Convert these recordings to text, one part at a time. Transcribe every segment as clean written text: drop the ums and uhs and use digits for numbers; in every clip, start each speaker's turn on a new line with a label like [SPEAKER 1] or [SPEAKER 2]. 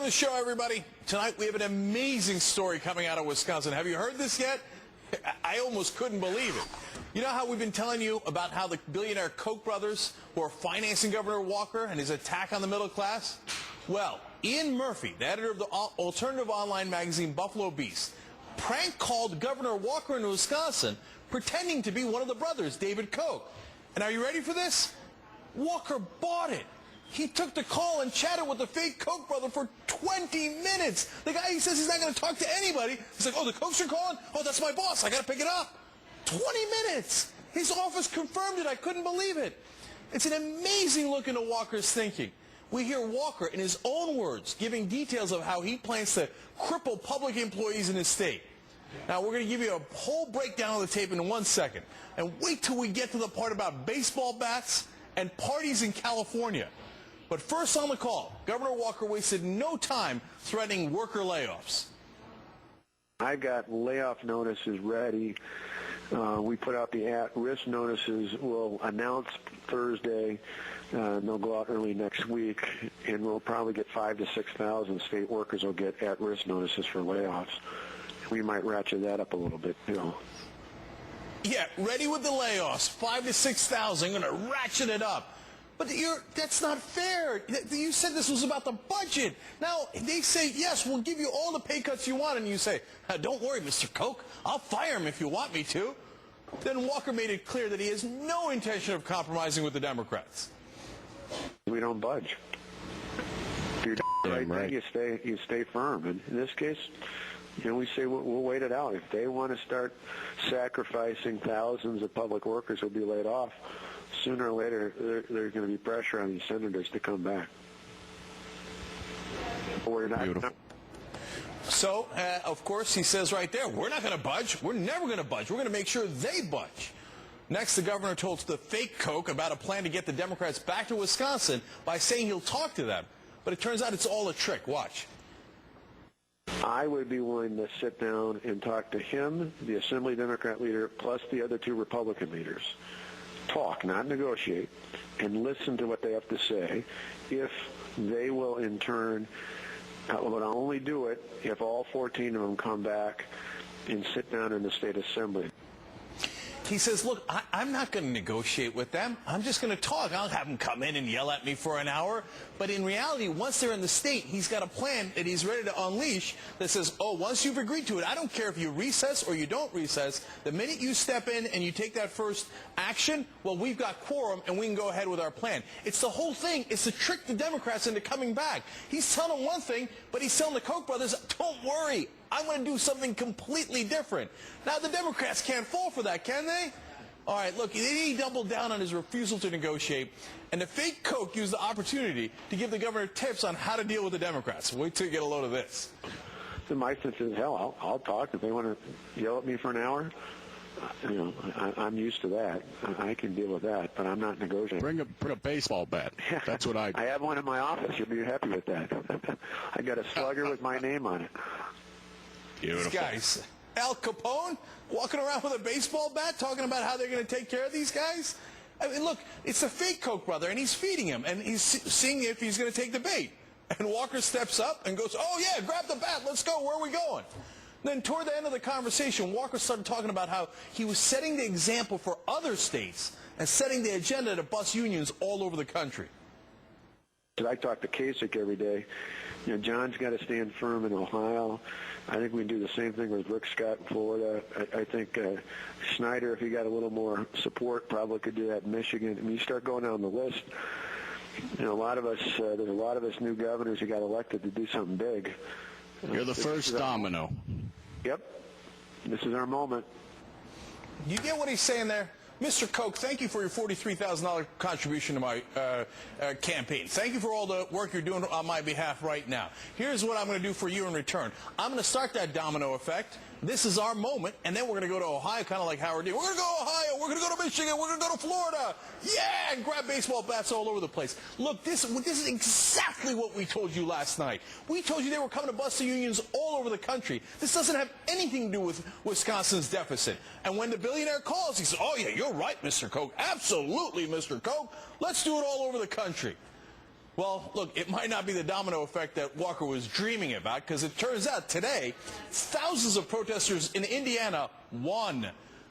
[SPEAKER 1] to the show, everybody. Tonight we have an amazing story coming out of Wisconsin. Have you heard this yet? I almost couldn't believe it. You know how we've been telling you about how the billionaire Koch brothers were financing Governor Walker and his attack on the middle class? Well, Ian Murphy, the editor of the alternative online magazine Buffalo Beast, prank called Governor Walker in Wisconsin pretending to be one of the brothers, David Koch. And are you ready for this? Walker bought it. He took the call and chatted with the fake Koch brother for 20 minutes. The guy, he says he's not going to talk to anybody. He's like, oh, the Kochs are calling? Oh, that's my boss. I got to pick it up. 20 minutes. His office confirmed it. I couldn't believe it. It's an amazing look into Walker's thinking. We hear Walker, in his own words, giving details of how he plans to cripple public employees in his state. Now, we're going to give you a whole breakdown of the tape in 1 second. And wait till we get to the part about baseball bats and parties in California. But first on the call, Governor Walker wasted no time threatening worker layoffs.
[SPEAKER 2] I've got layoff notices ready. We put out the at-risk notices. We'll announce Thursday. They'll go out early next week, and we'll probably get 5,000 to 6,000 state workers will get at-risk notices for layoffs. We might ratchet that up a little bit, you know.
[SPEAKER 1] Yeah, ready with the layoffs, 5,000 to 6,000. I'm going to ratchet it up. But that's not fair. You said this was about the budget. Now, they say, yes, we'll give you all the pay cuts you want. And you say, don't worry, Mr. Koch. I'll fire him if you want me to. Then Walker made it clear that he has no intention of compromising with the Democrats.
[SPEAKER 2] We don't budge. If you're right, you stay firm. And in this case, you know, we say we'll wait it out. If they want to start sacrificing thousands of public workers who'll be laid off, sooner or later, there's going to be pressure on these senators to come back. We're not.
[SPEAKER 1] Beautiful. So, of course, he says right there, we're not going to budge. We're never going to budge. We're going to make sure they budge. Next, the governor told the fake Koch about a plan to get the Democrats back to Wisconsin by saying he'll talk to them. But it turns out it's all a trick. Watch.
[SPEAKER 2] I would be willing to sit down and talk to him, the Assembly Democrat leader, plus the other two Republican leaders. Talk, not negotiate, and listen to what they have to say. If they will, in turn, will only do it if all 14 of them come back and sit down in the state assembly.
[SPEAKER 1] He says, look, I'm not going to negotiate with them. I'm just going to talk. I'll have them come in and yell at me for an hour. But in reality, once they're in the state, he's got a plan that he's ready to unleash that says, oh, once you've agreed to it, I don't care if you recess or you don't recess. The minute you step in and you take that first action, well, we've got quorum and we can go ahead with our plan. It's the whole thing. It's to trick the Democrats into coming back. He's telling them one thing, but he's telling the Koch brothers, don't worry. I'm going to do something completely different. Now, the Democrats can't fall for that, can they? All right, look, he doubled down on his refusal to negotiate, and the fake Koch used the opportunity to give the governor tips on how to deal with the Democrats. Wait till you get a load of this.
[SPEAKER 2] So my sense is, hell, I'll talk. If they want to yell at me for an hour, you know, I'm used to that. I can deal with that, but I'm not negotiating.
[SPEAKER 3] Bring a baseball bat. That's what I do.
[SPEAKER 2] I have one in my office. You'll be happy with that. I got a slugger with my name on it.
[SPEAKER 1] Beautiful. These guys, Al Capone, walking around with a baseball bat, talking about how they're going to take care of these guys. I mean, look, it's a fake Koch brother, and he's feeding him, and he's seeing if he's going to take the bait. And Walker steps up and goes, oh, yeah, grab the bat. Let's go. Where are we going? Then toward the end of the conversation, Walker started talking about how he was setting the example for other states and setting the agenda to bust unions all over the country.
[SPEAKER 2] I talk to Kasich every day. You know, John's got to stand firm in Ohio. I think we can do the same thing with Rick Scott in Florida. I think Snyder, if he got a little more support, probably could do that in Michigan. I mean, you start going down the list. You know, a lot of us, there's a lot of us new governors who got elected to do something big.
[SPEAKER 3] You're the first domino.
[SPEAKER 2] Yep. This is our moment.
[SPEAKER 1] You get what he's saying there? Mr. Koch, thank you for your $43,000 contribution to my campaign. Thank you for all the work you're doing on my behalf right now. Here's what I'm going to do for you in return. I'm going to start that domino effect. This is our moment, and then we're going to go to Ohio, kind of like Howard did. We're going to go to Ohio. We're going to go to Michigan. We're going to go to Florida. Yeah, and grab baseball bats all over the place. Look, this is exactly what we told you last night. We told you they were coming to bust the unions all over the country. This doesn't have anything to do with Wisconsin's deficit. And when the billionaire calls, he says, oh, yeah, you're right, Mr. Koch. Absolutely, Mr. Koch. Let's do it all over the country. Well, look, it might not be the domino effect that Walker was dreaming about, because it turns out today, thousands of protesters in Indiana won.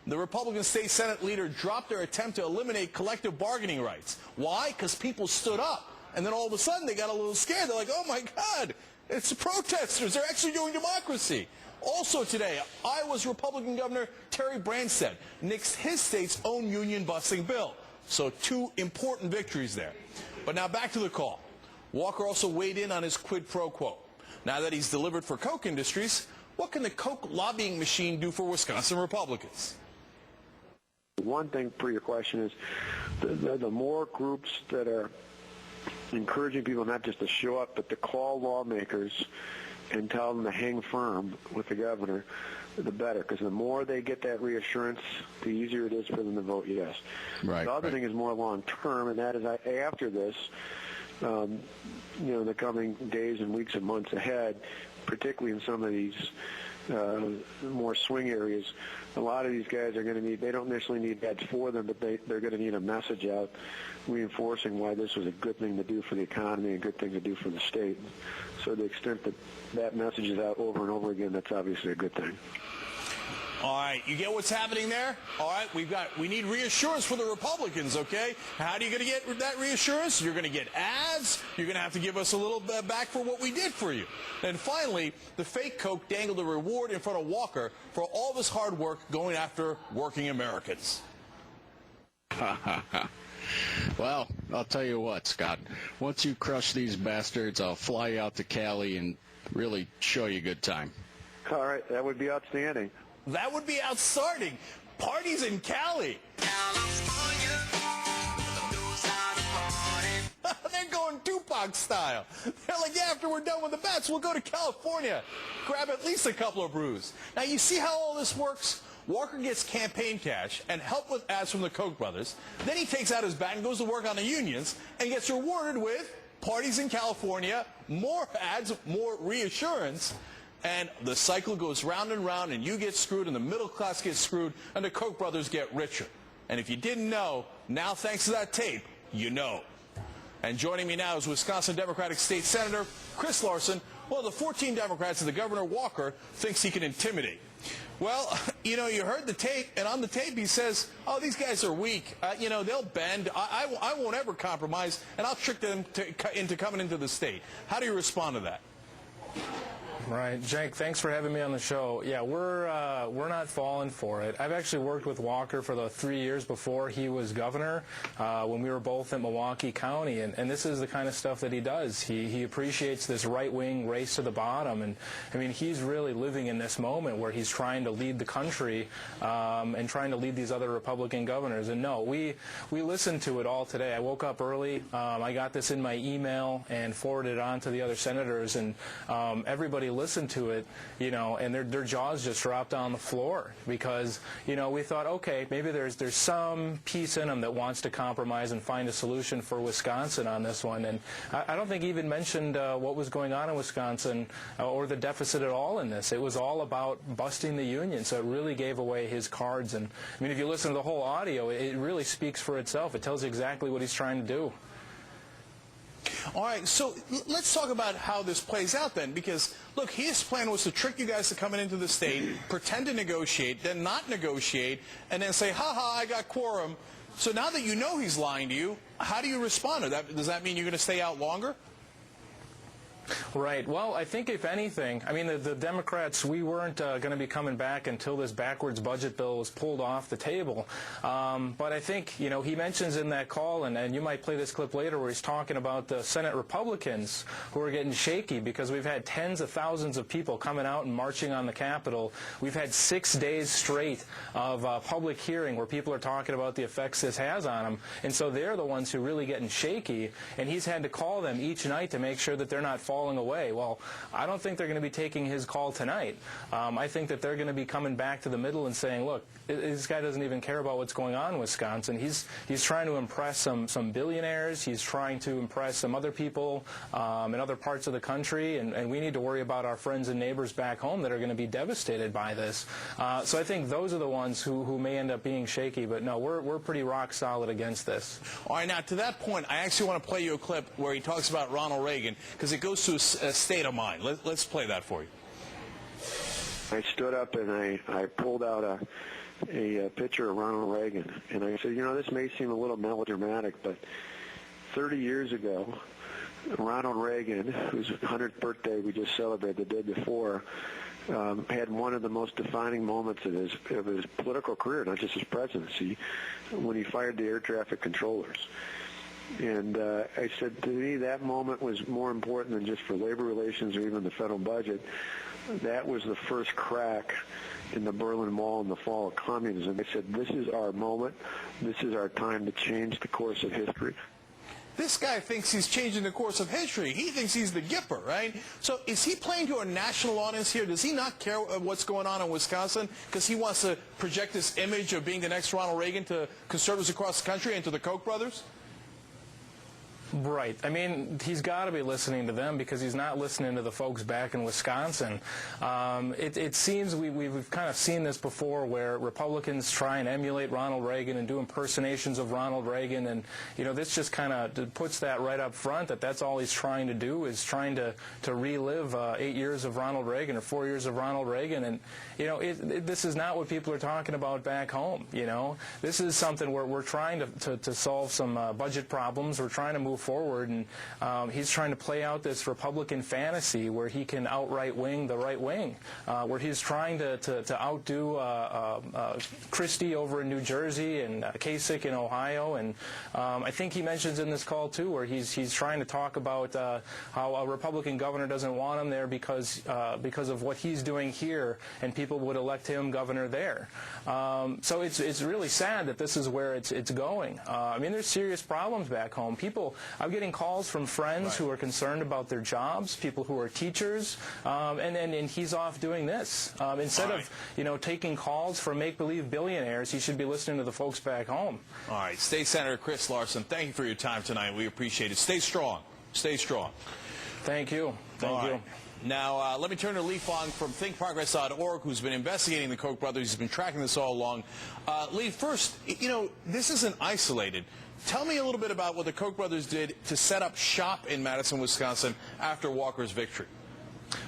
[SPEAKER 1] The Republican state Senate leader dropped their attempt to eliminate collective bargaining rights. Why? Because people stood up. And then all of a sudden they got a little scared. They're like, oh my God, it's the protesters. They're actually doing democracy. Also today, Iowa's Republican Governor Terry Branstad nixed his state's own union-busting bill. So 2 important victories there. But now back to the call. Walker also weighed in on his quid pro quo. Now that he's delivered for Koch Industries, what can the Koch lobbying machine do for Wisconsin Republicans?
[SPEAKER 2] One thing for your question is the more groups that are encouraging people not just to show up, but to call lawmakers and tell them to hang firm with the governor, the better. Because the more they get that reassurance, the easier it is for them to vote yes.
[SPEAKER 3] Right,
[SPEAKER 2] the other thing is more long-term, and that is after this, in the coming days and weeks and months ahead, particularly in some of these more swing areas, a lot of these guys are going to need, they don't necessarily need ads for them, but they're going to need a message out reinforcing why this was a good thing to do for the economy, a good thing to do for the state. So to the extent that that message is out over and over again, that's obviously a good thing.
[SPEAKER 1] All right, you get what's happening there? All right, we need reassurance for the Republicans, okay? How are you going to get that reassurance? You're going to get ads. You're going to have to give us a little bit back for what we did for you. And finally, the fake Koch dangled a reward in front of Walker for all of his hard work going after working Americans.
[SPEAKER 3] Well, I'll tell you what, Scott. Once you crush these bastards, I'll fly you out to Cali and really show you a good time.
[SPEAKER 2] All right, that would be outstanding.
[SPEAKER 1] That would be outstanding. Parties in Cali. They're going Tupac style. They're like, yeah, after we're done with the bets, we'll go to California, grab at least a couple of brews. Now, you see how all this works? Walker gets campaign cash and help with ads from the Koch brothers. Then he takes out his bat and goes to work on the unions and gets rewarded with parties in California, more ads, more reassurance. And the cycle goes round and round, and you get screwed, and the middle class gets screwed, and the Koch brothers get richer. And if you didn't know, now thanks to that tape, you know. And joining me now is Wisconsin Democratic State Senator Chris Larson, one of the 14 Democrats that the Governor Walker thinks he can intimidate. Well, you heard the tape, and on the tape he says, oh, these guys are weak. They'll bend. I won't ever compromise, and I'll trick them into coming into the state. How do you respond to that?
[SPEAKER 4] Right. Jake, thanks for having me on the show. Yeah, we're not falling for it. I've actually worked with Walker for the 3 years before he was governor, when we were both in Milwaukee County, and this is the kind of stuff that he does. He appreciates this right-wing race to the bottom, and I mean, he's really living in this moment where he's trying to lead the country and trying to lead these other Republican governors. And no, we listened to it all today. I woke up early. I got this in my email and forwarded it on to the other senators, and everybody listened to it, and their jaws just dropped on the floor because, we thought, okay, maybe there's some piece in them that wants to compromise and find a solution for Wisconsin on this one. And I don't think he even mentioned what was going on in Wisconsin or the deficit at all in this. It was all about busting the union, so it really gave away his cards. And I mean, if you listen to the whole audio, it really speaks for itself. It tells you exactly what he's trying to do.
[SPEAKER 1] All right, so let's talk about how this plays out then, because, look, his plan was to trick you guys to coming into the state, pretend to negotiate, then not negotiate, and then say, ha-ha, I got quorum. So now that you know he's lying to you, how do you respond to that? Does that mean you're going to stay out longer?
[SPEAKER 4] Right. Well, I think if anything, I mean, the Democrats, we weren't going to be coming back until this backwards budget bill was pulled off the table. But I think, he mentions in that call, and you might play this clip later, where he's talking about the Senate Republicans who are getting shaky because we've had tens of thousands of people coming out and marching on the Capitol. We've had 6 days straight of public hearing where people are talking about the effects this has on them. And so they're the ones who are really getting shaky, and he's had to call them each night to make sure that they're not falling the way. Well, I don't think they're going to be taking his call tonight. I think that they're going to be coming back to the middle and saying, look, this guy doesn't even care about what's going on in Wisconsin. He's trying to impress some billionaires. He's trying to impress some other people in other parts of the country, and we need to worry about our friends and neighbors back home that are going to be devastated by this. So I think those are the ones who may end up being shaky, but no, we're pretty rock solid against this.
[SPEAKER 1] All right, now to that point, I actually want to play you a clip where he talks about Ronald Reagan, because it goes to a state of mind. Let's play that for you.
[SPEAKER 2] I stood up and I pulled out a picture of Ronald Reagan, and I said, this may seem a little melodramatic, but 30 years ago, Ronald Reagan, whose 100th birthday we just celebrated the day before, had one of the most defining moments of his political career, not just his presidency, when he fired the air traffic controllers. And I said, to me, that moment was more important than just for labor relations or even the federal budget. That was the first crack in the Berlin Wall in the fall of communism. I said, this is our moment. This is our time to change the course of history.
[SPEAKER 1] This guy thinks he's changing the course of history. He thinks he's the Gipper, right? So is he playing to a national audience here? Does he not care what's going on in Wisconsin because he wants to project this image of being the next Ronald Reagan to conservatives across the country and to the Koch brothers?
[SPEAKER 4] Right. I mean, he's got to be listening to them because he's not listening to the folks back in Wisconsin. It seems we've kind of seen this before where Republicans try and emulate Ronald Reagan and do impersonations of Ronald Reagan, and, this just kind of puts that right up front that that's all he's trying to do is trying to relive 8 years of Ronald Reagan or 4 years of Ronald Reagan. And, this is not what people are talking about back home, This is something where we're trying to solve some budget problems. We're trying to move forward, and he's trying to play out this Republican fantasy where he can outright wing the right wing, where he's trying to outdo Christie over in New Jersey and Kasich in Ohio, and I think he mentions in this call too where he's trying to talk about how a Republican governor doesn't want him there because of what he's doing here, and people would elect him governor there. So it's really sad that this is where it's going. I mean, there's serious problems back home. I'm getting calls from friends who are concerned about their jobs, people who are teachers, and he's off doing this. Instead of taking calls from make-believe billionaires, he should be listening to the folks back home.
[SPEAKER 1] All right, State Senator Chris Larson, thank you for your time tonight. We appreciate it. Stay strong. Stay strong.
[SPEAKER 4] Thank you. Thank you.
[SPEAKER 1] Now, let me turn to Lee Fong from thinkprogress.org, who's been investigating the Koch brothers. He's been tracking this all along. Lee, first, this isn't isolated. Tell me a little bit about what the Koch brothers did to set up shop in Madison, Wisconsin after Walker's victory.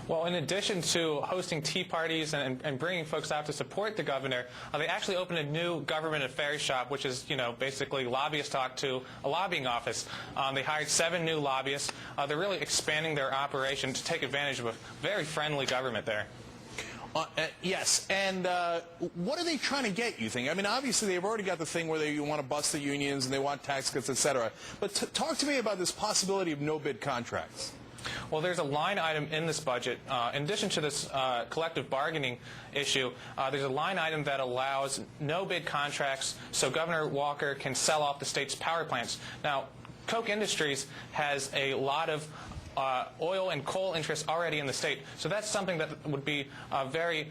[SPEAKER 5] Well, in addition to hosting tea parties and bringing folks out to support the governor, they actually opened a new government affairs shop, which is, basically lobbyist talk to a lobbying office. They hired 7 new lobbyists. They're really expanding their operation to take advantage of a very friendly government there.
[SPEAKER 1] Yes, and what are they trying to get, you think? I mean, obviously they've already got the thing where you want to bust the unions and they want tax cuts, etc. But talk to me about this possibility of no-bid contracts.
[SPEAKER 5] Well, there's a line item in this budget. In addition to this collective bargaining issue, there's a line item that allows no-bid contracts so Governor Walker can sell off the state's power plants. Now, Koch Industries has a lot of oil and coal interests already in the state, so that's something that would be very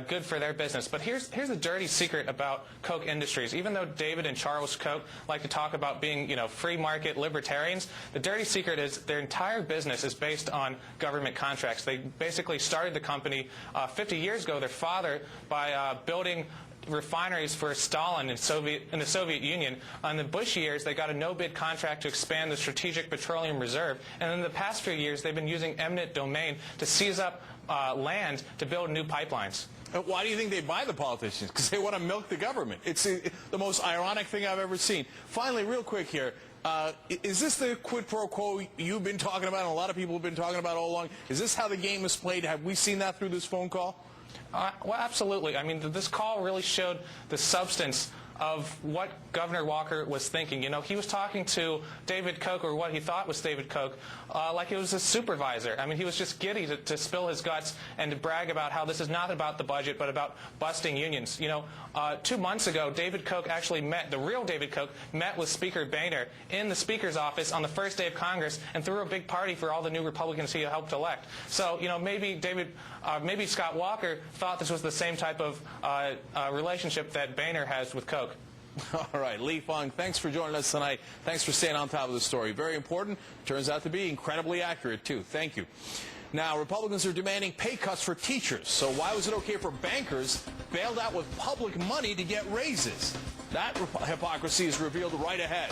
[SPEAKER 5] good for their business. But here's the dirty secret about Koch Industries. Even though David and Charles Koch like to talk about being free market libertarians, the dirty secret is their entire business is based on government contracts. They basically started the company 50 years ago, their father, by building refineries for Stalin in the Soviet Union. In the Bush years, they got a no-bid contract to expand the Strategic Petroleum Reserve. And in the past few years, they've been using eminent domain to seize up land to build new pipelines.
[SPEAKER 1] Why do you think they buy the politicians? Because they want to milk the government. It's the most ironic thing I've ever seen. Finally, real quick here, is this the quid pro quo you've been talking about and a lot of people have been talking about all along? Is this how the game is played? Have we seen that through this phone call?
[SPEAKER 5] Well, absolutely. I mean, this call really showed the substance of what Governor Walker was thinking. You know, he was talking to David Koch, or what he thought was David Koch, like it was a supervisor. I mean, he was just giddy to spill his guts and to brag about how this is not about the budget, but about busting unions. You know, 2 months ago, David Koch actually met, the real David Koch, met with Speaker Boehner in the Speaker's office on the first day of Congress and threw a big party for all the new Republicans he helped elect. So, you know, maybe Scott Walker thought this was the same type of relationship that Boehner has with Koch.
[SPEAKER 1] All right, Lee Fung, thanks for joining us tonight. Thanks for staying on top of the story. Very important. Turns out to be incredibly accurate, too. Thank you. Now, Republicans are demanding pay cuts for teachers. So why was it okay for bankers bailed out with public money to get raises? That hypocrisy is revealed right ahead.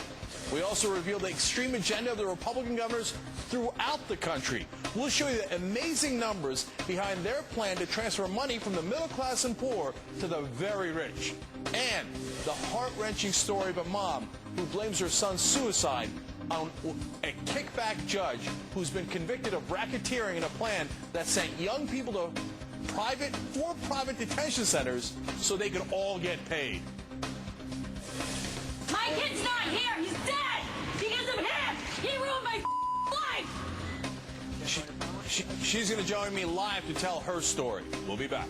[SPEAKER 1] We also reveal the extreme agenda of the Republican governors throughout the country. We'll show you the amazing numbers behind their plan to transfer money from the middle class and poor to the very rich. And the heart-wrenching story of a mom who blames her son's suicide on a kickback judge who's been convicted of racketeering in a plan that sent young people to for-profit detention centers so they could all get paid.
[SPEAKER 6] My kid's not here. He's dead because of him. He ruined my life.
[SPEAKER 1] She's going to join me live to tell her story. We'll be back.